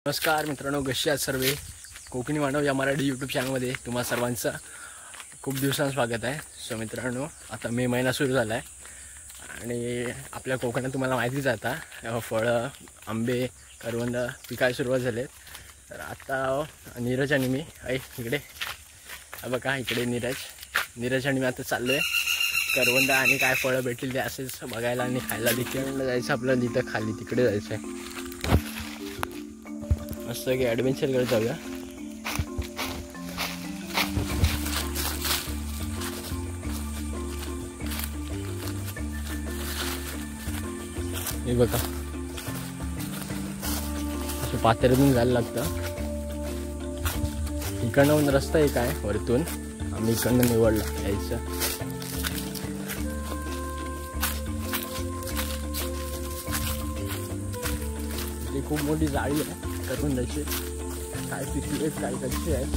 नमस्कार मित्रांनो, कशी आहात सर्व? कोकणी मानव या मराठी यूट्यूब चॅनलमध्ये तुम्हा सर्वांचं खूप दिवसांचं स्वागत आहे. सो मित्रांनो, आता मे महिना सुरू झाला आहे आणि आपल्या कोकणात तुम्हाला माहितीच आहे आता फळं, आंबे, करवंद पिकायला सुरुवात झाले. तर आता नीरज आणि मी इकडे बघा, इकडे नीरज आणि मी आता चाललो आहे करवंद आणि काय फळं भेटतील ते असेच बघायला आणि खायला देखील जायचं. आपलं तिथं खाली तिकडे जायचं आहे. मस्त की ॲडव्हेंचर करत जाऊया. हे बघा, असं पातळीतून जायला लागतं. इकडनं रस्ता एक आहे वरतून, आम्ही इकडनं निवडला यायचं. ती खूप मोठी जाळी आहे करवंदाची. काय पिकली आहेत काय कच्ची आहेत.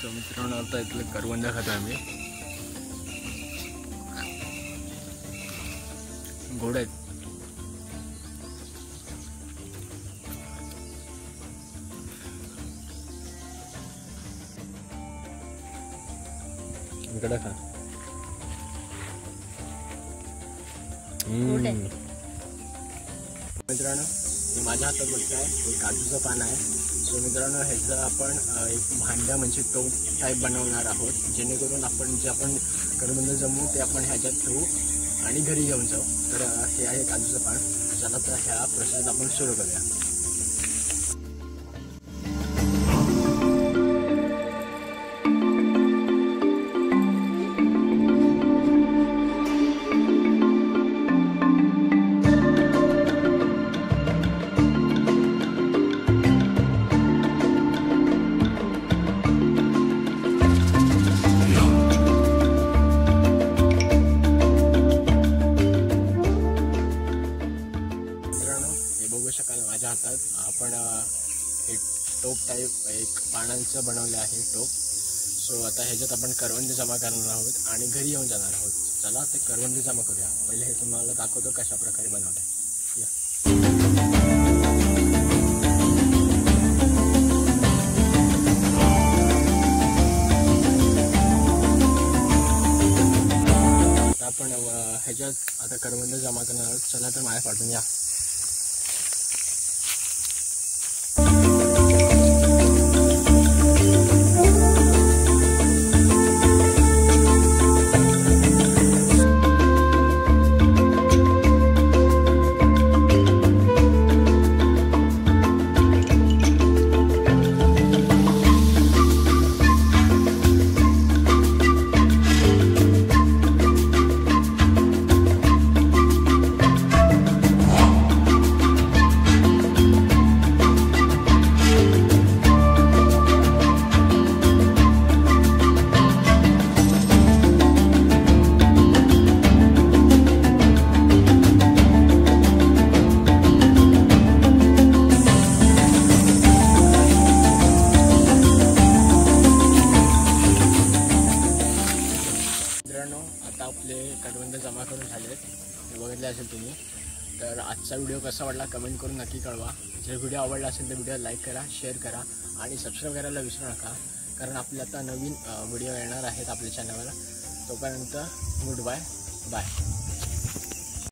मित्रांनो, आता इथलं करवंद खातो आम्ही. गोड आहेत. इकडे खा. मित्रांनो, हे माझ्या हातात बघताय हे काजूचं पान आहे. सो मित्रांनो, ह्याचं आपण एक भांडा म्हणजे टोप टाईप बनवणार आहोत, जेणेकरून आपण जे आपण करवंद जमवू ते आपण ह्याच्यात ठेवू आणि घरी घेऊन जाऊ. तर हे आहे काजूचं पान. चला तर ह्या प्रोसेस आपण सुरू करूया. माझ्या हातात आपण एक टोप टाईप एक पानांचं बनवलं आहे टोप. सो आता ह्याच्यात आपण करवंद जमा करणार आहोत आणि घरी येऊन जाणार आहोत. चला ते करवंद जमा करूया. पहिले हे तुम्हाला दाखवतो कशा प्रकारे बनवलं आहे. आता आपण ह्याच्यात आता करवंद जमा करणार आहोत. चला तर माझ्या पाठवून या. आता आपले करवंद जमा करून झालेत, हे बघितले असेल तुम्ही. तर आजचा व्हिडिओ कसा वाटला कमेंट करून नक्की कळवा. जर व्हिडिओ आवडला असेल तर व्हिडिओ लाईक करा, शेअर करा आणि सबस्क्राईब करायला विसरू नका, कारण आपले आता नवीन व्हिडिओ येणार आहेत आपल्या चॅनलवर. तोपर्यंत गुड बाय.